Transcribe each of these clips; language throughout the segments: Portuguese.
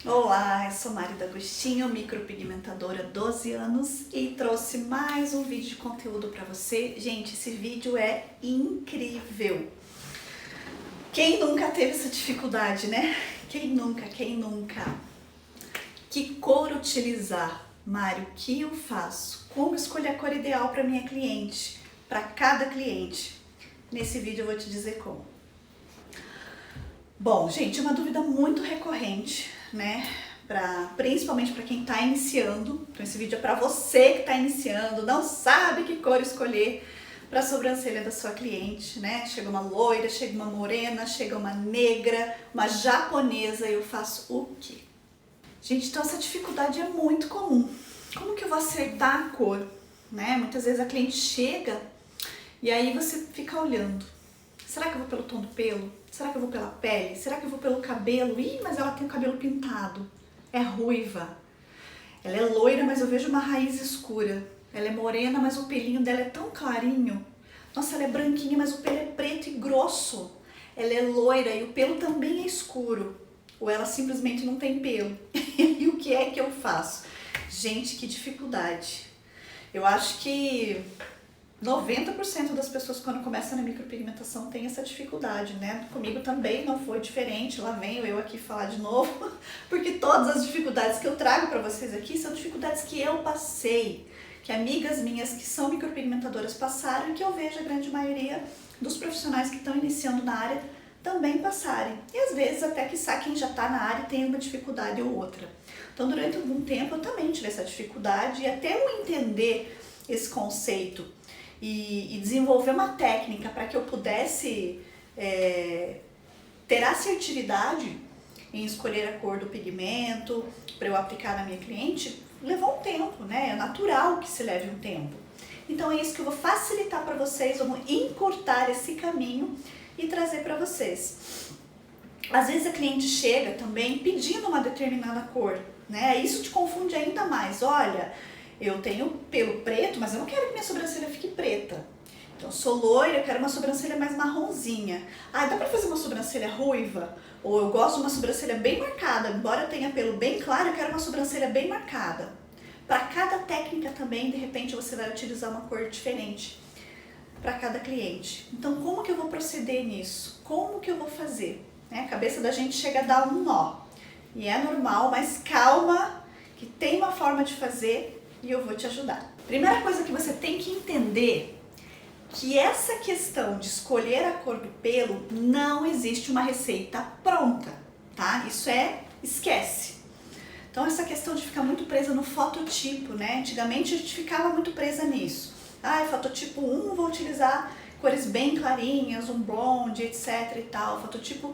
Olá, eu sou Mari D'Agostinho, micropigmentadora, 12 anos, e trouxe mais um vídeo de conteúdo para você. Gente, esse vídeo é incrível. Quem nunca teve essa dificuldade, né? Quem nunca? Que cor utilizar? Mari, o que eu faço? Como escolher a cor ideal para minha cliente? Para cada cliente? Nesse vídeo eu vou te dizer como. Bom, gente, uma dúvida muito recorrente, né? Principalmente para quem está iniciando. Então esse vídeo é para você que está iniciando, não sabe que cor escolher para a sobrancelha da sua cliente, né? Chega uma loira, chega uma morena, chega uma negra, uma japonesa, e eu faço o quê? Gente, então essa dificuldade é muito comum. Como que eu vou acertar a cor, né? Muitas vezes a cliente chega e aí você fica olhando. Será que eu vou pelo tom do pelo? Será que eu vou pela pele? Será que eu vou pelo cabelo? Ih, mas ela tem o cabelo pintado. É ruiva. Ela é loira, mas eu vejo uma raiz escura. Ela é morena, mas o pelinho dela é tão clarinho. Nossa, ela é branquinha, mas o pelo é preto e grosso. Ela é loira e o pelo também é escuro. Ou ela simplesmente não tem pelo. E o que é que eu faço? Gente, que dificuldade. Eu acho que 90% das pessoas quando começam na micropigmentação tem essa dificuldade, né? Comigo também não foi diferente, lá venho eu aqui falar de novo, porque todas as dificuldades que eu trago para vocês aqui são dificuldades que eu passei, que amigas minhas que são micropigmentadoras passaram e que eu vejo a grande maioria dos profissionais que estão iniciando na área também passarem. E às vezes até que quem já está na área tem uma dificuldade ou outra. Então durante algum tempo eu também tive essa dificuldade e até eu entender esse conceito e desenvolver uma técnica para que eu pudesse ter assertividade em escolher a cor do pigmento para eu aplicar na minha cliente, levou um tempo, né? É natural que se leve um tempo. Então é isso que eu vou facilitar para vocês, vamos encurtar esse caminho e trazer para vocês. Às vezes a cliente chega também pedindo uma determinada cor, né? Isso te confunde ainda mais. Olha, eu tenho pelo preto, mas eu não quero que minha sobrancelha fique preta. Então, eu sou loira, eu quero uma sobrancelha mais marronzinha. Ah, dá pra fazer uma sobrancelha ruiva? Ou eu gosto de uma sobrancelha bem marcada. Embora eu tenha pelo bem claro, eu quero uma sobrancelha bem marcada. Para cada técnica também, de repente, você vai utilizar uma cor diferente para cada cliente. Então, como que eu vou proceder nisso? Como que eu vou fazer? Né? A cabeça da gente chega a dar um nó. E é normal, mas calma, que tem uma forma de fazer e eu vou te ajudar. Primeira coisa que você tem que entender que essa questão de escolher a cor do pelo não existe uma receita pronta, tá? Isso esquece. Então essa questão de ficar muito presa no fototipo, né? Antigamente a gente ficava muito presa nisso. Ah, fototipo 1 vou utilizar cores bem clarinhas, um blonde, etc e tal. Fototipo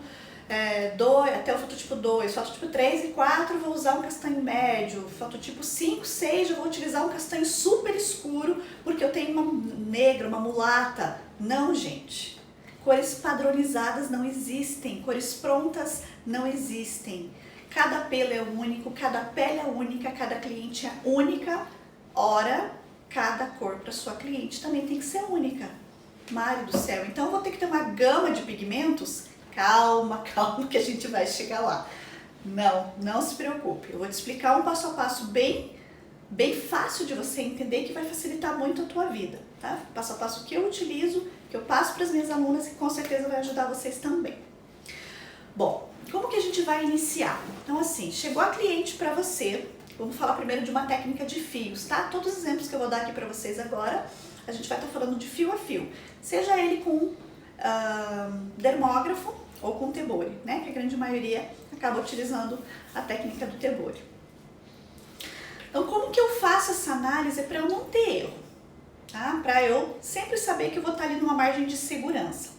2, até o fototipo 2, fototipo 3 e 4 vou usar um castanho médio, fototipo 5, 6 eu vou utilizar um castanho super escuro porque eu tenho uma negra, uma mulata. Não, gente, cores padronizadas não existem, cores prontas não existem. Cada pelo é único, cada pele é única, cada cliente é única. Ora, cada cor para sua cliente também tem que ser única. Mari do céu, então eu vou ter que ter uma gama de pigmentos? Calma, que a gente vai chegar lá. Não se preocupe. Eu vou te explicar um passo a passo bem fácil de você entender que vai facilitar muito a tua vida, tá? Passo a passo que eu utilizo, que eu passo para as minhas alunas e que com certeza vai ajudar vocês também. Bom, como que a gente vai iniciar? Então assim, chegou a cliente para você, vamos falar primeiro de uma técnica de fios, tá? Todos os exemplos que eu vou dar aqui para vocês agora, a gente vai estar falando de fio a fio. Seja ele com dermógrafo ou com tebore, né? Que a grande maioria acaba utilizando a técnica do tebore. Então, como que eu faço essa análise para eu não ter erro? Tá? Para eu sempre saber que eu vou estar ali numa margem de segurança.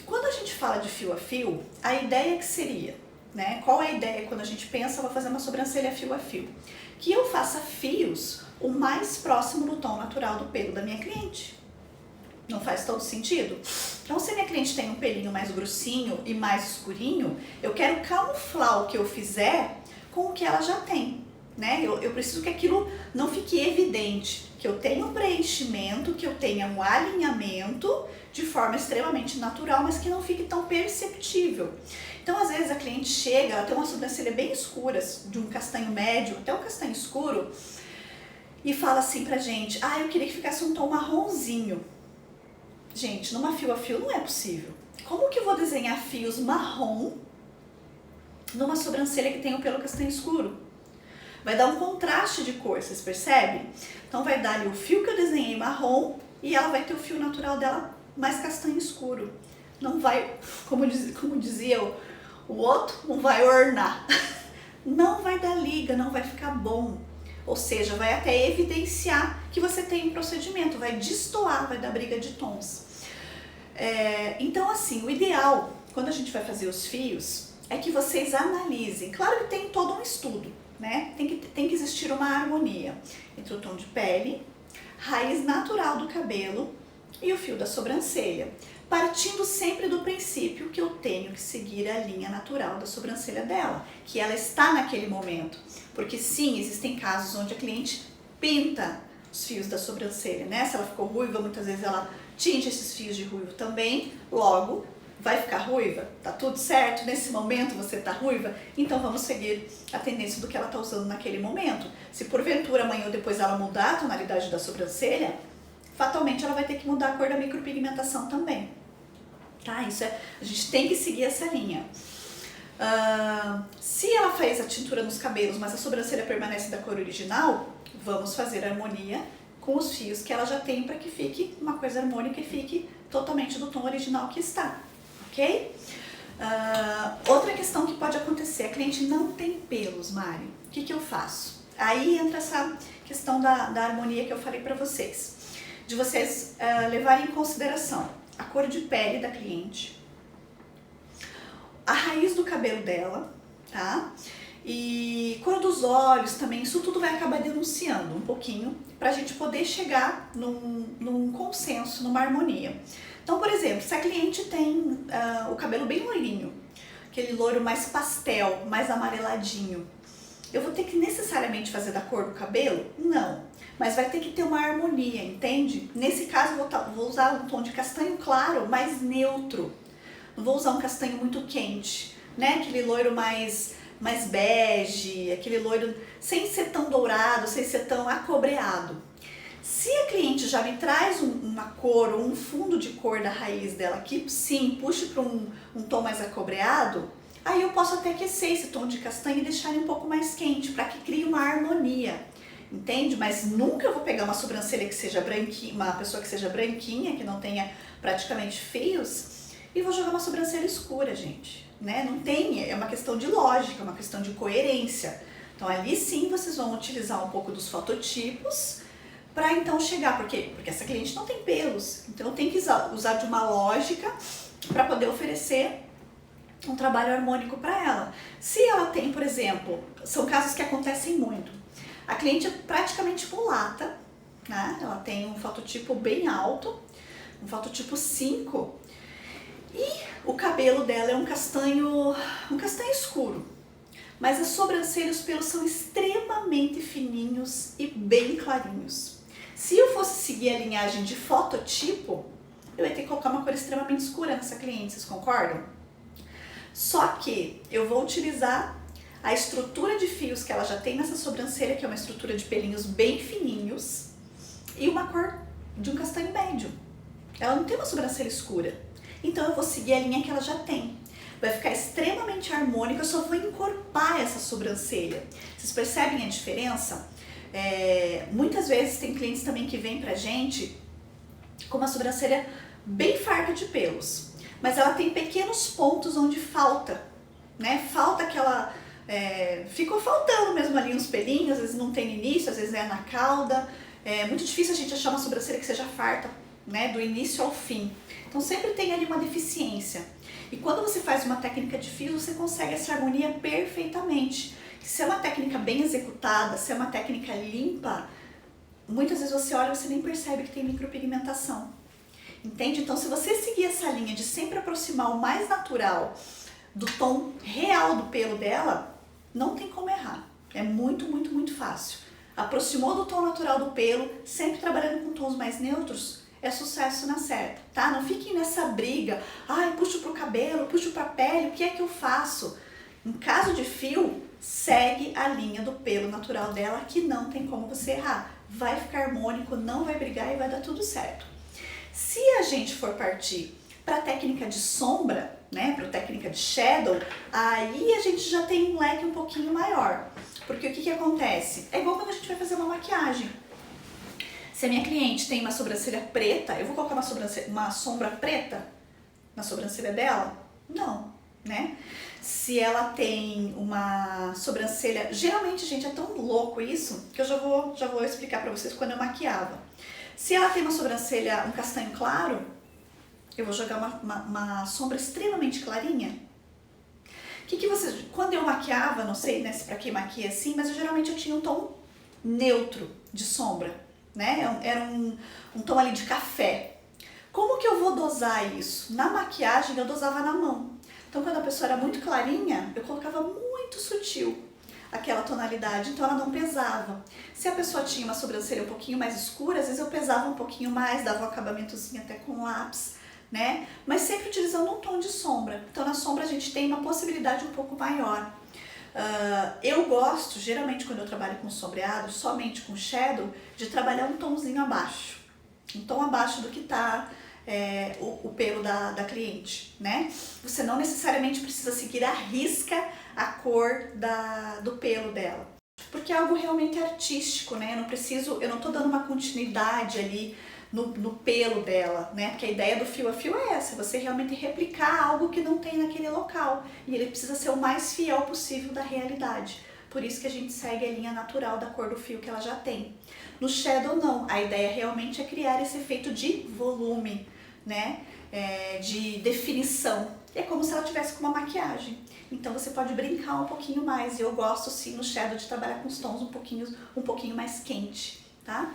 Quando a gente fala de fio a fio, a ideia que seria, né? Qual é a ideia quando a gente pensa, vou fazer uma sobrancelha fio a fio? Que eu faça fios o mais próximo do tom natural do pelo da minha cliente. Não faz todo sentido? Então, se a minha cliente tem um pelinho mais grossinho e mais escurinho, eu quero camuflar o que eu fizer com o que ela já tem. né? Eu preciso que aquilo não fique evidente, que eu tenha um preenchimento, que eu tenha um alinhamento de forma extremamente natural, mas que não fique tão perceptível. Então, às vezes a cliente chega, ela tem uma sobrancelha bem escura, de um castanho médio até um castanho escuro, e fala assim pra gente, eu queria que ficasse um tom marronzinho. Gente, numa fio a fio não é possível. Como que eu vou desenhar fios marrom numa sobrancelha que tem o pelo castanho escuro? Vai dar um contraste de cor, vocês percebem? Então vai dar ali o fio que eu desenhei marrom e ela vai ter o fio natural dela mais castanho escuro. Não vai, como dizia o outro, não vai ornar. Não vai dar liga, não vai ficar bom. Ou seja, vai até evidenciar que você tem um procedimento, vai destoar, vai dar briga de tons. Então assim, o ideal, quando a gente vai fazer os fios, é que vocês analisem. Claro que tem todo um estudo, né? Tem que existir uma harmonia entre o tom de pele, raiz natural do cabelo e o fio da sobrancelha, partindo sempre do princípio que eu tenho que seguir a linha natural da sobrancelha dela, que ela está naquele momento. Porque sim, existem casos onde a cliente pinta os fios da sobrancelha, né? Se ela ficou ruiva, muitas vezes ela tinge esses fios de ruivo também, logo vai ficar ruiva, tá tudo certo, nesse momento você tá ruiva, então vamos seguir a tendência do que ela tá usando naquele momento. Se porventura amanhã ou depois ela mudar a tonalidade da sobrancelha, fatalmente ela vai ter que mudar a cor da micropigmentação também, tá? A gente tem que seguir essa linha. Se ela fez a tintura nos cabelos, mas a sobrancelha permanece da cor original, vamos fazer harmonia com os fios que ela já tem para que fique uma coisa harmônica e fique totalmente do tom original que está, ok? Outra questão que pode acontecer, a cliente não tem pelos, Mari, o que eu faço? Aí entra essa questão da harmonia que eu falei para vocês, de vocês levarem em consideração a cor de pele da cliente, a raiz do cabelo dela, tá? E cor dos olhos também, isso tudo vai acabar denunciando um pouquinho pra gente poder chegar num consenso, numa harmonia. Então, por exemplo, se a cliente tem o cabelo bem loirinho, aquele loiro mais pastel, mais amareladinho, eu vou ter que necessariamente fazer da cor do cabelo? Não, mas vai ter que ter uma harmonia, entende? Nesse caso eu vou usar um tom de castanho claro, mais neutro. Não vou usar um castanho muito quente, né? Aquele loiro mais bege, aquele loiro sem ser tão dourado, sem ser tão acobreado. Se a cliente já me traz uma cor ou um fundo de cor da raiz dela que sim, puxe para um tom mais acobreado, aí eu posso até aquecer esse tom de castanho e deixar ele um pouco mais quente, para que crie uma harmonia, entende? Mas nunca eu vou pegar uma sobrancelha que seja branquinha, uma pessoa que seja branquinha, que não tenha praticamente fios, e vou jogar uma sobrancelha escura, gente, né? Não tem, é uma questão de lógica, é uma questão de coerência. Então ali sim vocês vão utilizar um pouco dos fototipos para então chegar, porque essa cliente não tem pelos, então eu tenho que usar de uma lógica para poder oferecer um trabalho harmônico para ela. Se ela tem, por exemplo, são casos que acontecem muito, a cliente é praticamente mulata, né? Ela tem um fototipo bem alto, um fototipo 5, e o cabelo dela é um castanho escuro, mas as sobrancelhas e os pelos são extremamente fininhos e bem clarinhos. Se eu fosse seguir a linhagem de fototipo, eu ia ter que colocar uma cor extremamente escura nessa cliente, vocês concordam? Só que eu vou utilizar a estrutura de fios que ela já tem nessa sobrancelha, que é uma estrutura de pelinhos bem fininhos, e uma cor de um castanho médio. Ela não tem uma sobrancelha escura. Então eu vou seguir a linha que ela já tem. Vai ficar extremamente harmônica, eu só vou encorpar essa sobrancelha. Vocês percebem a diferença? Muitas vezes tem clientes também que vêm pra gente com uma sobrancelha bem farta de pelos, mas ela tem pequenos pontos onde falta, né? Falta aquela... ficou faltando mesmo ali uns pelinhos, às vezes não tem no início, às vezes é na cauda. É muito difícil a gente achar uma sobrancelha que seja farta, né? Do início ao fim. Então sempre tem ali uma deficiência. E quando você faz uma técnica de fios, você consegue essa harmonia perfeitamente. Se é uma técnica bem executada, se é uma técnica limpa, muitas vezes você olha e você nem percebe que tem micropigmentação. Entende? Então se você seguir essa linha de sempre aproximar o mais natural do tom real do pelo dela, não tem como errar. É muito, muito, muito fácil. Aproximou do tom natural do pelo, sempre trabalhando com tons mais neutros, é sucesso na certa, tá? Não fiquem nessa briga, ai, puxo pro cabelo, puxo pra pele, o que é que eu faço? Em caso de fio, segue a linha do pelo natural dela, que não tem como você errar. Vai ficar harmônico, não vai brigar e vai dar tudo certo. Se a gente for partir para técnica de sombra, né, para técnica de shadow, aí a gente já tem um leque um pouquinho maior. Porque o que acontece? É igual quando a gente vai fazer uma maquiagem. Se a minha cliente tem uma sobrancelha preta, eu vou colocar uma sombra preta na sobrancelha dela? Não, né? Se ela tem uma sobrancelha... Geralmente, gente, é tão louco isso que eu já vou explicar pra vocês quando eu maquiava. Se ela tem uma sobrancelha, um castanho claro, eu vou jogar uma sombra extremamente clarinha. Quando eu maquiava, não sei, né, se pra quem maquia assim, mas geralmente eu tinha um tom neutro de sombra, né? Era um tom ali de café. Como que eu vou dosar isso? Na maquiagem eu dosava na mão. Então quando a pessoa era muito clarinha, eu colocava muito sutil aquela tonalidade, então ela não pesava. Se a pessoa tinha uma sobrancelha um pouquinho mais escura, às vezes eu pesava um pouquinho mais, dava um acabamentozinho até com lápis, né? Mas sempre utilizando um tom de sombra. Então na sombra a gente tem uma possibilidade um pouco maior. Eu gosto, geralmente quando eu trabalho com sombreado, somente com shadow, de trabalhar um tomzinho abaixo. Um tom abaixo do que está o pelo da cliente, né? Você não necessariamente precisa seguir à risca a cor do pelo dela. Porque é algo realmente artístico, né? Eu não tô dando uma continuidade ali no pelo dela, né? Porque a ideia do fio a fio é essa, você realmente replicar algo que não tem naquele local. E ele precisa ser o mais fiel possível da realidade. Por isso que a gente segue a linha natural da cor do fio que ela já tem. No shadow não, a ideia realmente é criar esse efeito de volume, né? De definição. É como se ela tivesse com uma maquiagem. Então você pode brincar um pouquinho mais. E eu gosto sim no shadow de trabalhar com os tons um pouquinho mais quente, tá?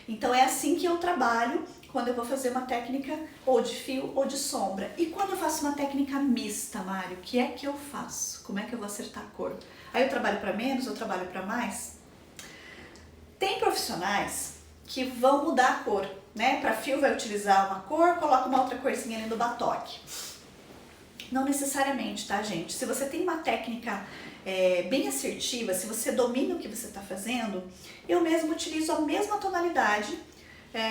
Então é assim que eu trabalho quando eu vou fazer uma técnica ou de fio ou de sombra. E quando eu faço uma técnica mista, Mário, o que é que eu faço? Como é que eu vou acertar a cor? Aí eu trabalho para menos, eu trabalho para mais? Tem profissionais que vão mudar a cor, né? Para fio vai utilizar uma cor, coloca uma outra corzinha ali no batoque. Não necessariamente, tá, gente? Se você tem uma técnica bem assertiva, se você domina o que você está fazendo, eu mesmo utilizo a mesma tonalidade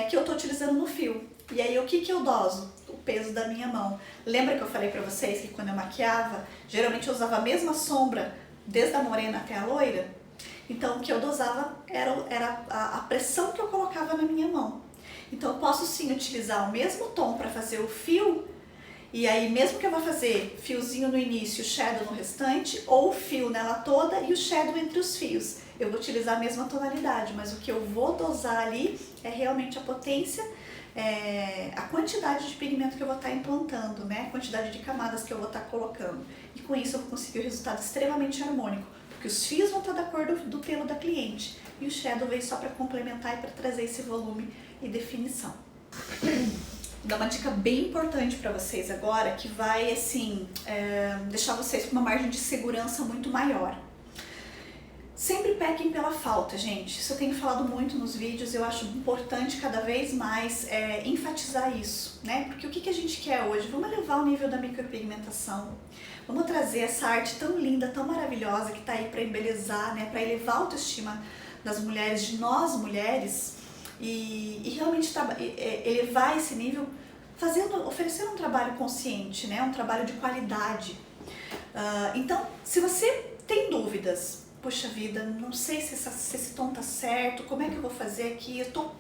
que eu estou utilizando no fio. E aí, o que eu doso? O peso da minha mão. Lembra que eu falei pra vocês que quando eu maquiava, geralmente eu usava a mesma sombra, desde a morena até a loira? Então, o que eu dosava era a pressão que eu colocava na minha mão. Então, eu posso sim utilizar o mesmo tom para fazer o fio, e aí mesmo que eu vá fazer fiozinho no início, shadow no restante, ou o fio nela toda e o shadow entre os fios. Eu vou utilizar a mesma tonalidade, mas o que eu vou dosar ali é realmente a potência, a quantidade de pigmento que eu vou estar implantando, né? A quantidade de camadas que eu vou estar colocando. E com isso eu vou conseguir um resultado extremamente harmônico, porque os fios vão estar da cor do pelo da cliente e o shadow veio só para complementar e para trazer esse volume e definição. Vou dar uma dica bem importante para vocês agora, que vai assim deixar vocês com uma margem de segurança muito maior. Sempre pequem pela falta, gente. Isso eu tenho falado muito nos vídeos, eu acho importante cada vez mais enfatizar isso, né? Porque o que a gente quer hoje? Vamos elevar o nível da micropigmentação, vamos trazer essa arte tão linda, tão maravilhosa que está aí para embelezar, né? Para elevar a autoestima das mulheres, de nós mulheres, e realmente elevar esse nível, oferecendo um trabalho consciente, né? Um trabalho de qualidade. Então, se você tem dúvidas, poxa vida, não sei se esse tom tá certo, como é que eu vou fazer aqui? Eu tô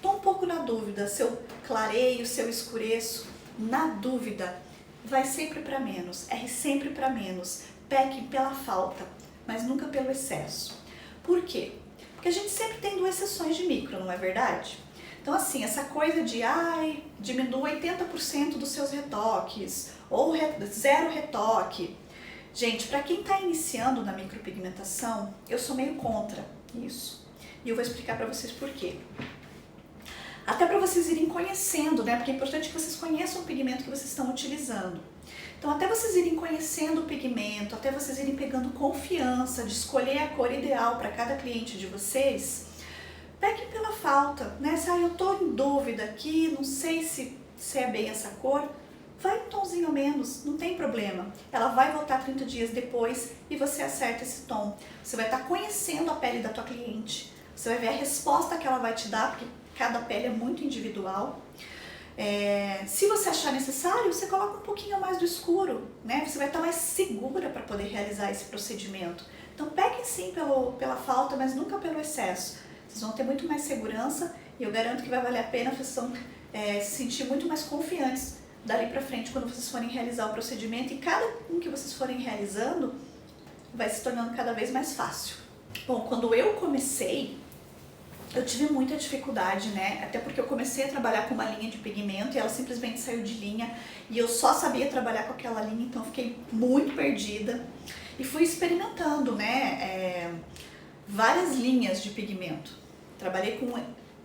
um pouco na dúvida, se eu clareio, se eu escureço. Na dúvida, vai sempre para menos, erre sempre para menos. Peque pela falta, mas nunca pelo excesso. Por quê? Porque a gente sempre tem duas sessões de micro, não é verdade? Então assim, essa coisa de diminua 80% dos seus retoques, ou zero retoque. Gente, para quem está iniciando na micropigmentação, eu sou meio contra isso. E eu vou explicar para vocês por quê. Até para vocês irem conhecendo, né? Porque é importante que vocês conheçam o pigmento que vocês estão utilizando. Então até vocês irem conhecendo o pigmento, até vocês irem pegando confiança de escolher a cor ideal para cada cliente de vocês, peguem pela falta, né? Se eu tô em dúvida aqui, não sei se é bem essa cor, vai um tomzinho menos, não tem problema. Ela vai voltar 30 dias depois e você acerta esse tom. Você vai estar conhecendo a pele da tua cliente, você vai ver a resposta que ela vai te dar, porque cada pele é muito individual. Se você achar necessário, você coloca um pouquinho mais do escuro, né? Você vai estar mais segura para poder realizar esse procedimento. Então peguem sim pela falta, mas nunca pelo excesso. Vocês vão ter muito mais segurança e eu garanto que vai valer a pena, vocês vão se sentir muito mais confiantes dali para frente quando vocês forem realizar o procedimento, e cada um que vocês forem realizando vai se tornando cada vez mais fácil. Bom, quando eu comecei, eu tive muita dificuldade, né? Até porque eu comecei a trabalhar com uma linha de pigmento e ela simplesmente saiu de linha e eu só sabia trabalhar com aquela linha, então eu fiquei muito perdida e fui experimentando, né? Várias linhas de pigmento. Trabalhei com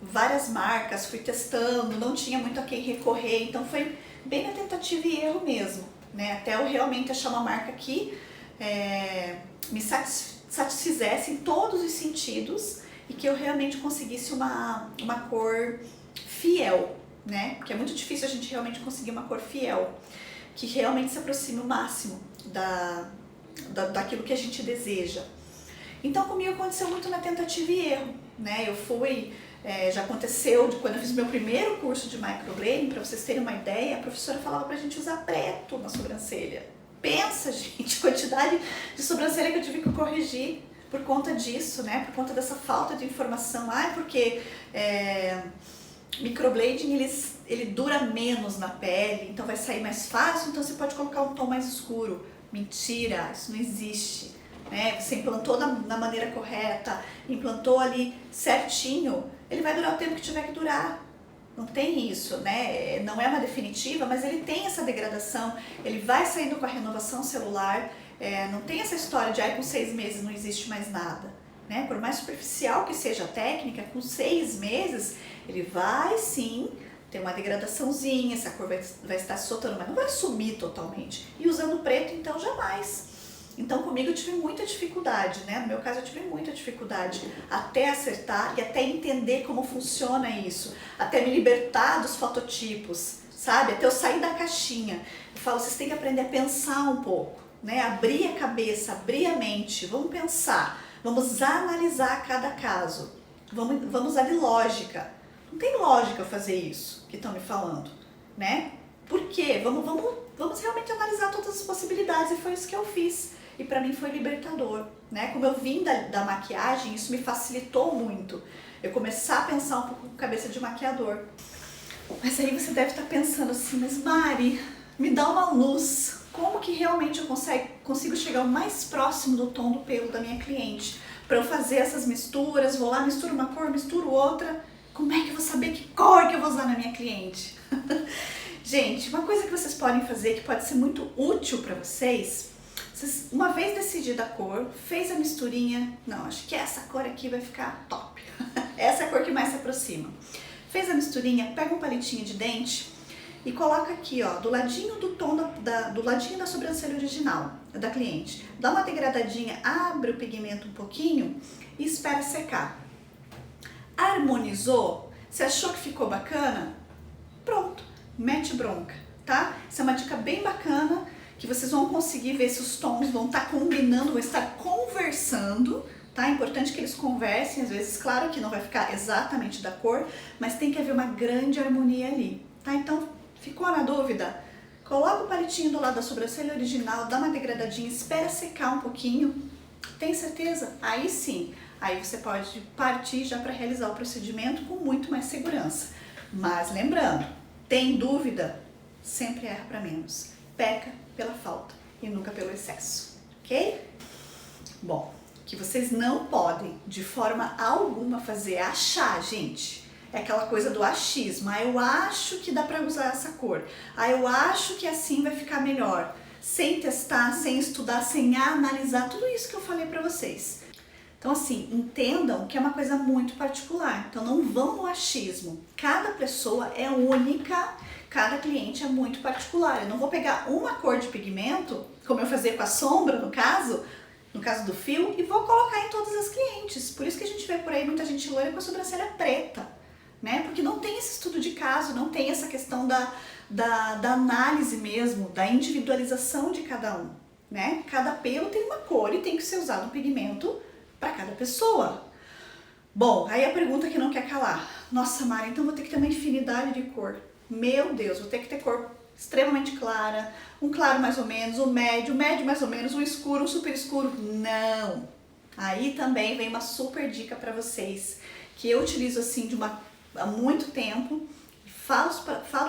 várias marcas, fui testando, não tinha muito a quem recorrer, então foi bem na tentativa e erro mesmo, né? Até eu realmente achar uma marca que me satisfizesse em todos os sentidos e que eu realmente conseguisse uma cor fiel, né? Porque é muito difícil a gente realmente conseguir uma cor fiel, que realmente se aproxime o máximo daquilo que a gente deseja. Então comigo aconteceu muito na tentativa e erro, né? Eu fui, já aconteceu de quando eu fiz meu primeiro curso de microblading, para vocês terem uma ideia, a professora falava pra gente usar preto na sobrancelha. Pensa, gente, a quantidade de sobrancelha que eu tive que corrigir por conta disso, né? Por conta dessa falta de informação. Porque microblading ele dura menos na pele, então vai sair mais fácil, então você pode colocar um tom mais escuro. Mentira, isso não existe, né? Você implantou na maneira correta, implantou ali certinho, ele vai durar o tempo que tiver que durar. Não tem isso, né? Não é uma definitiva, mas ele tem essa degradação, ele vai saindo com a renovação celular. Não tem essa história de com 6 meses não existe mais nada, né? Por mais superficial que seja a técnica, com 6 meses ele vai sim ter uma degradaçãozinha, essa cor vai estar se soltando, mas não vai sumir totalmente. E usando preto, então, jamais. Então comigo eu tive muita dificuldade, né? No meu caso eu tive muita dificuldade até acertar e até entender como funciona isso, até me libertar dos fototipos, sabe? Até eu sair da caixinha. Eu falo, vocês têm que aprender a pensar um pouco, né? Abrir a cabeça, abrir a mente, vamos pensar, vamos analisar cada caso, vamos usar de lógica. Não tem lógica eu fazer isso que estão me falando, né? Por quê? Vamos realmente analisar todas as possibilidades, e foi isso que eu fiz. E pra mim foi libertador, né? Como eu vim da maquiagem, isso me facilitou muito. Eu começar a pensar um pouco com cabeça de maquiador. Mas aí você deve estar pensando assim, mas Mari, me dá uma luz. Como que realmente eu consigo chegar o mais próximo do tom do pelo da minha cliente? Para eu fazer essas misturas, vou lá, misturo uma cor, misturo outra. Como é que eu vou saber que cor que eu vou usar na minha cliente? Gente, uma coisa que vocês podem fazer, que pode ser muito útil para vocês, uma vez decidida a cor, fez a misturinha, não, acho que essa cor aqui vai ficar top. Essa é a cor que mais se aproxima. Fez a misturinha, pega um palitinho de dente e coloca aqui, ó, do ladinho do tom do ladinho da sobrancelha original da cliente. Dá uma degradadinha, abre o pigmento um pouquinho e espera secar. Harmonizou? Você achou que ficou bacana? Pronto, mete bronca, tá? Essa é uma dica bem bacana, que vocês vão conseguir ver se os tons vão estar combinando, vão estar conversando, tá? É importante que eles conversem, às vezes, claro que não vai ficar exatamente da cor, mas tem que haver uma grande harmonia ali, tá? Então, ficou na dúvida? Coloca o palitinho do lado da sobrancelha original, dá uma degradadinha, espera secar um pouquinho. Tem certeza? Aí sim, aí você pode partir já para realizar o procedimento com muito mais segurança. Mas lembrando, tem dúvida? Sempre erra para menos. Peca pela falta e nunca pelo excesso, ok? Bom, que vocês não podem de forma alguma fazer achar, gente. É aquela coisa do achismo. Eu acho que dá para usar essa cor. Eu acho que assim vai ficar melhor. Sem testar, sem estudar, sem analisar, tudo isso que eu falei para vocês. Então assim, entendam que é uma coisa muito particular. Então não vão no achismo. Cada pessoa é única, cada cliente é muito particular. Eu não vou pegar uma cor de pigmento, como eu fazia com a sombra no caso do fio, e vou colocar em todas as clientes. Por isso que a gente vê por aí muita gente loira com a sobrancelha preta, né? Porque não tem esse estudo de caso, não tem essa questão da análise mesmo, da individualização de cada um, né? Cada pelo tem uma cor e tem que ser usado um pigmento para cada pessoa. Bom, aí a pergunta que não quer calar. Nossa, Mari, então vou ter que ter uma infinidade de cor. Meu Deus, vou ter que ter cor extremamente clara, um claro mais ou menos, um médio mais ou menos, um escuro, um super escuro. Não! Aí também vem uma super dica para vocês, que eu utilizo assim há muito tempo, falo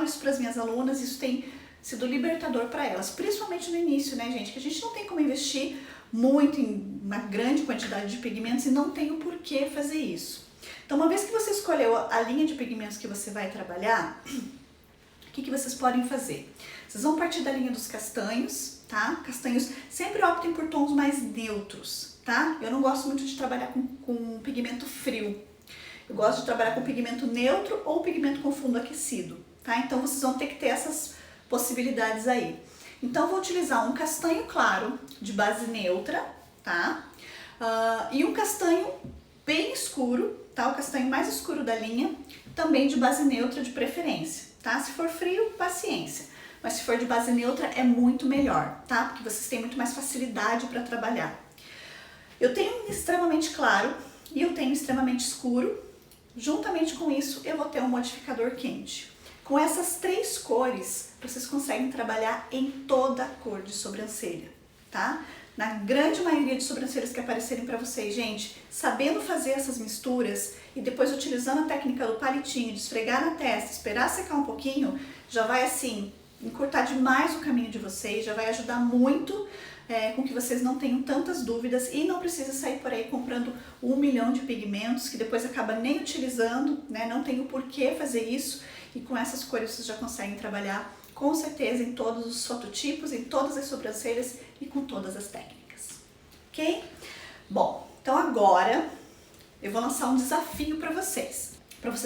isso para as minhas alunas, isso tem sido libertador para elas, principalmente no início, né, gente? Que a gente não tem como investir muito em uma grande quantidade de pigmentos e não tem o porquê fazer isso. Então, uma vez que você escolheu a linha de pigmentos que você vai trabalhar, o que vocês podem fazer? Vocês vão partir da linha dos castanhos, tá? Castanhos, sempre optem por tons mais neutros, tá? Eu não gosto muito de trabalhar com pigmento frio. Eu gosto de trabalhar com pigmento neutro ou pigmento com fundo aquecido, tá? Então, vocês vão ter que ter essas possibilidades aí. Então, eu vou utilizar um castanho claro de base neutra, tá? E um castanho bem escuro, tá? O castanho mais escuro da linha, também de base neutra de preferência, tá? Se for frio, paciência. Mas se for de base neutra, é muito melhor, tá? Porque vocês têm muito mais facilidade para trabalhar. Eu tenho um extremamente claro e eu tenho extremamente escuro. Juntamente com isso, eu vou ter um modificador quente. Com essas três cores, vocês conseguem trabalhar em toda a cor de sobrancelha, tá? Na grande maioria de sobrancelhas que aparecerem para vocês, gente, sabendo fazer essas misturas e depois utilizando a técnica do palitinho, de esfregar na testa, esperar secar um pouquinho, já vai assim encurtar demais o caminho de vocês, já vai ajudar muito com que vocês não tenham tantas dúvidas e não precisa sair por aí comprando 1 milhão de pigmentos que depois acaba nem utilizando, né? Não tem o porquê fazer isso. E com essas cores vocês já conseguem trabalhar com certeza em todos os fototipos, em todas as sobrancelhas e com todas as técnicas, ok? Bom, então agora eu vou lançar um desafio para vocês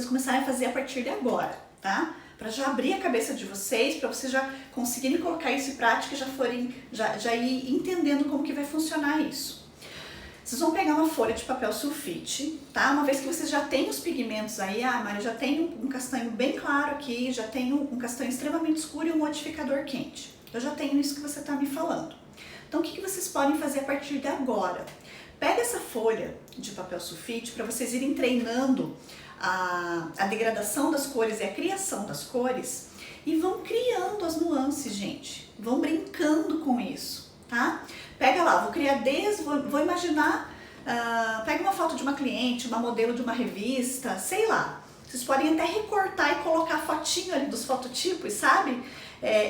começarem a fazer a partir de agora, tá? Para já abrir a cabeça de vocês, para vocês já conseguirem colocar isso em prática e já ir entendendo como que vai funcionar isso. Vocês vão pegar uma folha de papel sulfite, tá? Uma vez que vocês já têm os pigmentos aí, Mari, eu já tenho um castanho bem claro aqui, já tenho um castanho extremamente escuro e um modificador quente. Eu já tenho isso que você está me falando. Então, o que vocês podem fazer a partir de agora? Pega essa folha de papel sulfite para vocês irem treinando a degradação das cores e a criação das cores e vão criando as nuances, gente. Vão brincando com isso, tá? Pega lá, vou imaginar, pega uma foto de uma cliente, uma modelo de uma revista, sei lá. Vocês podem até recortar e colocar fotinho ali dos fototipos, sabe?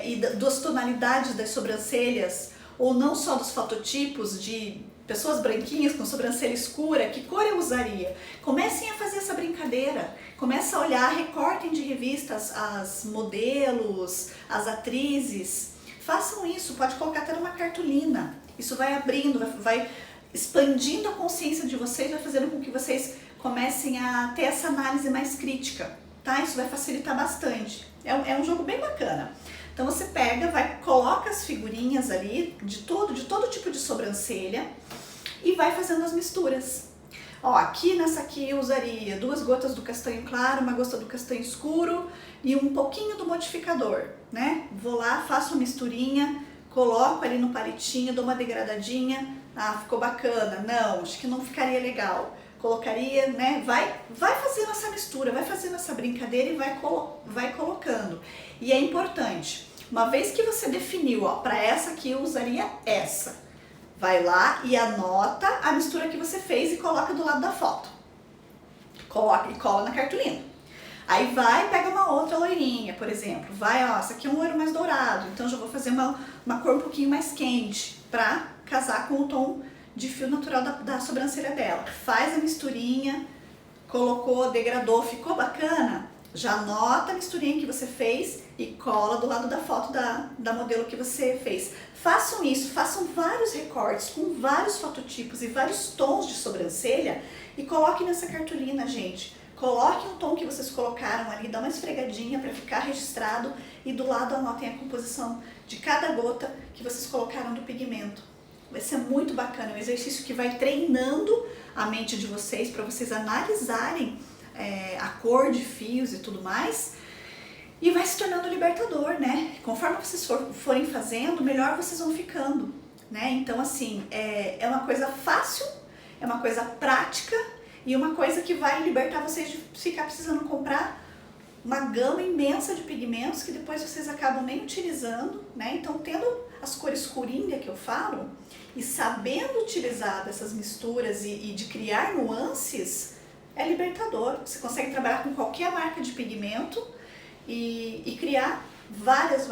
E das tonalidades das sobrancelhas, ou não só dos fototipos de pessoas branquinhas com sobrancelha escura, que cor eu usaria? Comecem a fazer essa brincadeira, comecem a olhar, recortem de revistas as modelos, as atrizes, façam isso, pode colocar até numa cartolina. Isso vai abrindo, vai expandindo a consciência de vocês, vai fazendo com que vocês comecem a ter essa análise mais crítica, tá? Isso vai facilitar bastante. É um jogo bem bacana. Então você pega, coloca as figurinhas ali de todo tipo de sobrancelha e vai fazendo as misturas. Ó, nessa aqui eu usaria 2 gotas do castanho claro, 1 gota do castanho escuro e um pouquinho do modificador, né? Vou lá, faço uma misturinha, coloco ali no palitinho, dou uma degradadinha. Ficou bacana. Não, acho que não ficaria legal. Colocaria, né? Vai fazendo essa mistura, vai fazendo essa brincadeira e vai colocando. E é importante, uma vez que você definiu, ó, para essa aqui eu usaria essa. Vai lá e anota a mistura que você fez e coloca do lado da foto. Coloca e cola na cartolina. Aí pega uma outra loirinha, por exemplo. Essa aqui é um loiro mais dourado, então já vou fazer uma cor um pouquinho mais quente pra casar com o tom de fio natural da sobrancelha dela. Faz a misturinha, colocou, degradou, ficou bacana? Já anota a misturinha que você fez e cola do lado da foto da modelo que você fez. Façam isso, façam vários recortes com vários fototipos e vários tons de sobrancelha e coloquem nessa cartolina, gente. coloque um tom que vocês colocaram ali, dá uma esfregadinha para ficar registrado e do lado anotem a composição de cada gota que vocês colocaram do pigmento. Vai ser muito bacana, é um exercício que vai treinando a mente de vocês para vocês analisarem a cor de fios e tudo mais. E vai se tornando libertador, né? Conforme vocês forem fazendo, melhor vocês vão ficando, né? Então, assim, é uma coisa fácil, é uma coisa prática e uma coisa que vai libertar vocês de ficar precisando comprar uma gama imensa de pigmentos que depois vocês acabam nem utilizando, né? Então, tendo as cores coringa que eu falo e sabendo utilizar dessas misturas e de criar nuances, é libertador. Você consegue trabalhar com qualquer marca de pigmento e criar várias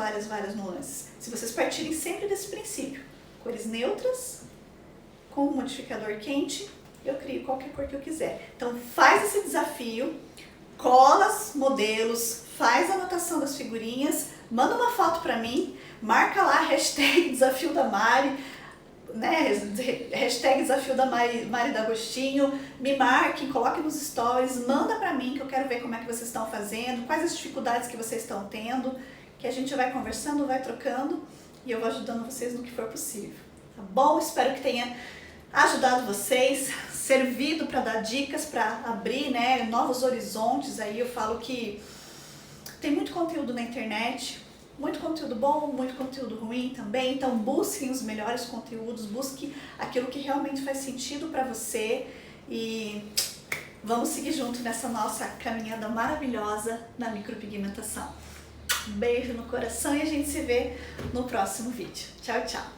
nuances. Se vocês partirem sempre desse princípio, cores neutras, com um modificador quente, eu crio qualquer cor que eu quiser. Então faz esse desafio, cola os modelos, faz a anotação das figurinhas, manda uma foto pra mim, marca lá a hashtag Desafio da Mari, né, hashtag Desafio da Mari D'Agostinho, me marquem, coloquem nos stories, manda pra mim que eu quero ver como é que vocês estão fazendo, quais as dificuldades que vocês estão tendo, que a gente vai conversando, vai trocando e eu vou ajudando vocês no que for possível, tá bom? Espero que tenha ajudado vocês, servido para dar dicas, para abrir, né, novos horizontes. Aí eu falo que tem muito conteúdo na internet, muito conteúdo bom, muito conteúdo ruim também, então busquem os melhores conteúdos, busque aquilo que realmente faz sentido para você e vamos seguir junto nessa nossa caminhada maravilhosa na micropigmentação. Um beijo no coração e a gente se vê no próximo vídeo. Tchau, tchau!